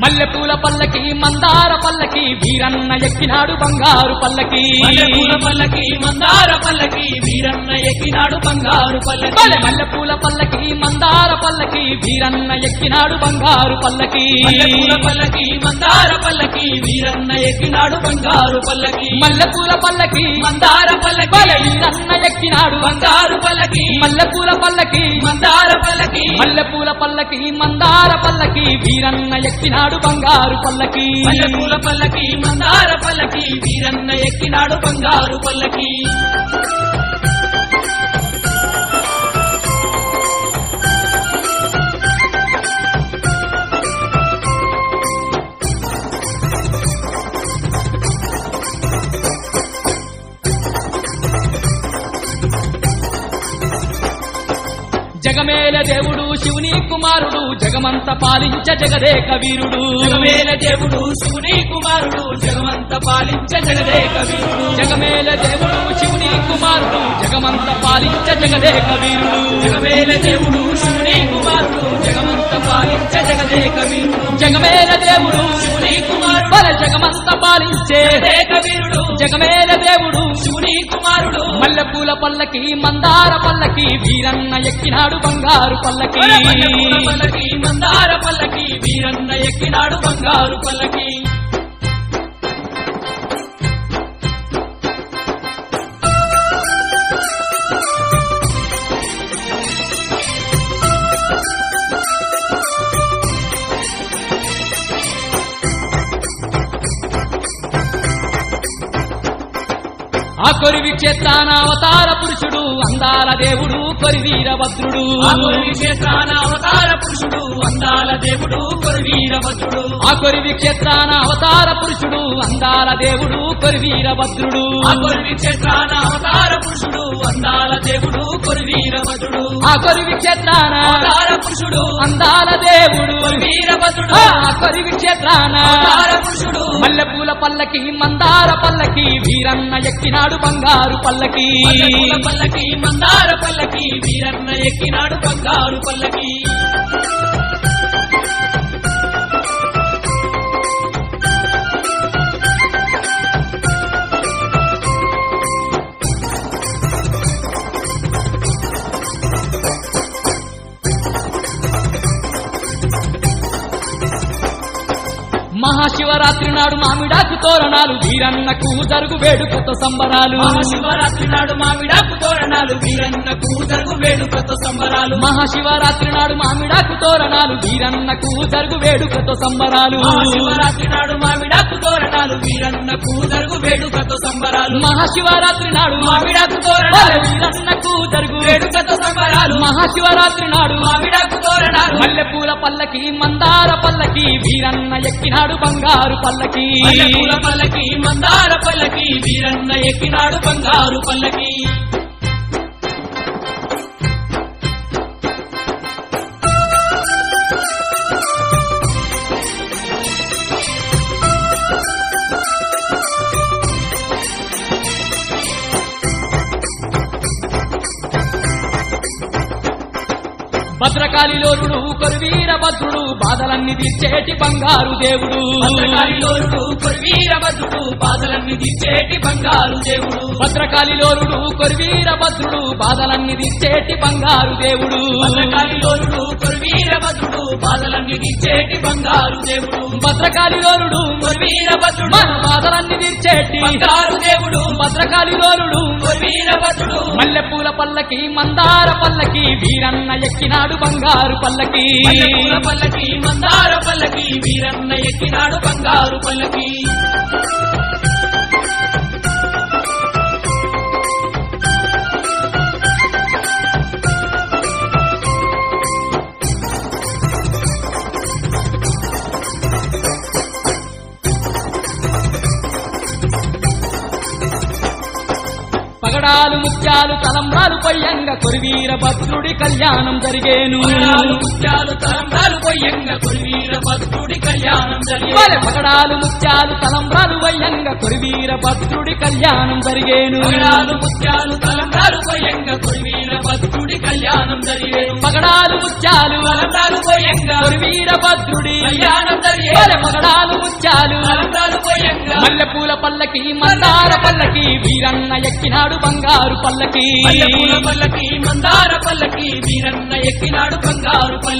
మల్లెపూల పల్లకి మందార పల్లకి వీరన్న ఎక్కినాడు బంగారు పల్లకి మల్లెపూల పల్లకి మందార పల్లకి వీరన్న ఎక్కినాడు బంగారు పల్లకి మల్లెపూల పల్లకి మందార పల్లకి వీరన్న ఎక్కినాడు బంగారు పల్లకి మల్లెపూల పల్లకి మందార పల్లకి వీరన్న ఎక్కినాడు బంగారు పల్లకి మల్లెపూల పల్లకి మందార పల్లకి వీరన్న ఎక్కినాడు బంగారు పల్లకి మల్లెపూల పల్లకి మందార పల్లకి మల్లెపూల పల్లకి మందార పల్లకి వీరన్న ఎక్కినాడు బంగారు పల్లకి మల్లెపూల పల్లకి మందార పల్లకి వీరన్న ఎక్కినాడు బంగారు పల్లకి జగమేల దేవుడు శివుని కుమారుడు జగమంత పాలించ జగదేక వీరుడు జగమేల దేవుడు శివుని కుమారుడు జగమంత పాలించ జగదేక వీరుడు జగమేల దేవుడు శివుని కుమారుడు జగమంత పాలించ జగదేక వీరుడు జగమేల దేవుడు శివుని కుమారుడు జగమంత పాలించ జగదేక వీరుడు జగమేల దేవుడు శివుని కుమారుడు జగమంత పాలించే జగదేక వీరుడు జగమేల దేవుడు శివుని కుమారుడు మల్లెపూల పల్లకి మందార పల్లకి వీరన్న ఎక్కినాడు బంగారు పల్లకి మల్లెపూల పల్లకి మందార పల్లకి వీరన్న ఎక్కినాడు బంగారు పల్లకి ఆ కొరివి క్షేత్రాన అవతార పురుషుడు అందాల దేవుడు కొరివీరభద్రుడు ఆ కొరివి క్షేత్రాన అవతార పురుషుడు అందాల దేవుడు కొరివీరభద్రుడు ఆ కొరివి క్షేత్రాన అవతార పురుషుడు అందాల దేవుడు కొరివీరభద్రుడు ఆ కొరివి క్షేత్రాన అవతార పురుషుడు అందాల దేవుడు కొరివీరభద్రుడు ఆ కొరివి క్షేత్రాన అవతార పురుషుడు అందాల దేవుడు కొరివీరభద్రుడు ఆ కొరివి క్షేత్రాన అవతార పురుషుడు మల్లెపూల పల్లకి మందార పల్లకి వీరన్న ఎక్కినాడు బంగారు పల్లకి మల్లెపూల పల్లకి మందార పల్లకి వీరన్న ఎక్కినాడు బంగారు పల్లకి మహాశివరాత్రి నాడు మామిడాకు తోరణాలు వీరన్నకు జరుగు వేడుకతో సంబరాలు మహాశివరాత్రి నాడు మామిడాకు తోరణాలు వీరన్నకు జరుగు వేడుకతో సంబరాలు మహాశివరాత్రి నాడు మామిడాకు తోరణాలు వీరన్నకు జరుగు వేడుకతో సంబరాలు మహాశివరాత్రి నాడు మామిడాకు తోరణాలు వీరన్నకు జరుగు వేడుకతో సంబరాలు మహాశివరాత్రి నాడు మామిడాకు తోరణాలు వీరన్నకు జరుగు వేడుకతో సంబరాలు మహాశివరాత్రి నాడు మామిడాకు తోరణాలు మల్లెపూల పల్లకి మందార పల్లకి వీరన్న ఎక్కినాడు బంగారు పల్లకి మల్లెపూల పల్లకి మందార పల్లకి వీరన్న ఎక్కినాడు బంగారు పల్లకి భద్రకాళిలోరుడు కొరివీరభద్రుడు బాధలన్నీ తీర్చేటి బంగారు దేవుడు భద్రకాళిలోరుడు కొరివీరభద్రుడు బాధలన్నీ తీర్చేటి బంగారు దేవుడు భద్రకాళిలోరుడు కొరివీరభద్రుడు బాధలన్నీ తీర్చేటి బంగారు దేవుడు భద్రకాళిలోరుడు కొరివీరభద్రుడు బాధలన్నీ తీర్చేటి బంగారు దేవుడు భద్రకాళిలోరుడు కొరివీరభద్రుడు మన బాధలన్నీ తీర్చేటి బంగారు దేవుడు భద్రకాళిలోరుడు కొరివీరభద్రుడు మల్లెపూల పల్లకి మందార పల్లకి వీరన్న ఎక్కినాడు బంగారు పల్లకి మల్లెపూల పల్లకి మందార పల్లకి వీరన్న ఎక్కినాడు బంగారు పల్లకి పగడాలు ముత్యాలు తలంబ్రాలు పొయ్యంగా కొరివీరభద్రుడి కళ్యాణం జరిగేను పగడాలు ముత్యాలు తలంబ్రాలు పొయ్యంగా కొరివీరభద్రుడి కళ్యాణం జరిగేను పగడాలు ముత్యాలు తలంబ్రాలు పొయ్యంగా కొరివీరభద్రుడి కళ్యాణం జరిగేను పగడాలు ముత్యాలు తలంబ్రాలు పొయ్యంగా కొరివీరభద్రుడి కళ్యాణం కళ్యాణం జరిగేను పగడాలు ముత్యాలు అలంతాలు పోయంగా వీరభద్రుడి కళ్యాణం జరిగేను పగడాలు ముత్యాలు అలంతాలు పోయంగా మల్లెపూల పల్లకి మందార పల్లకి వీరన్న ఎక్కినాడు బంగారు పల్లకి మల్లెపూల పల్లకి మందార పల్లకి వీరన్న ఎక్కినాడు బంగారు పల్లకి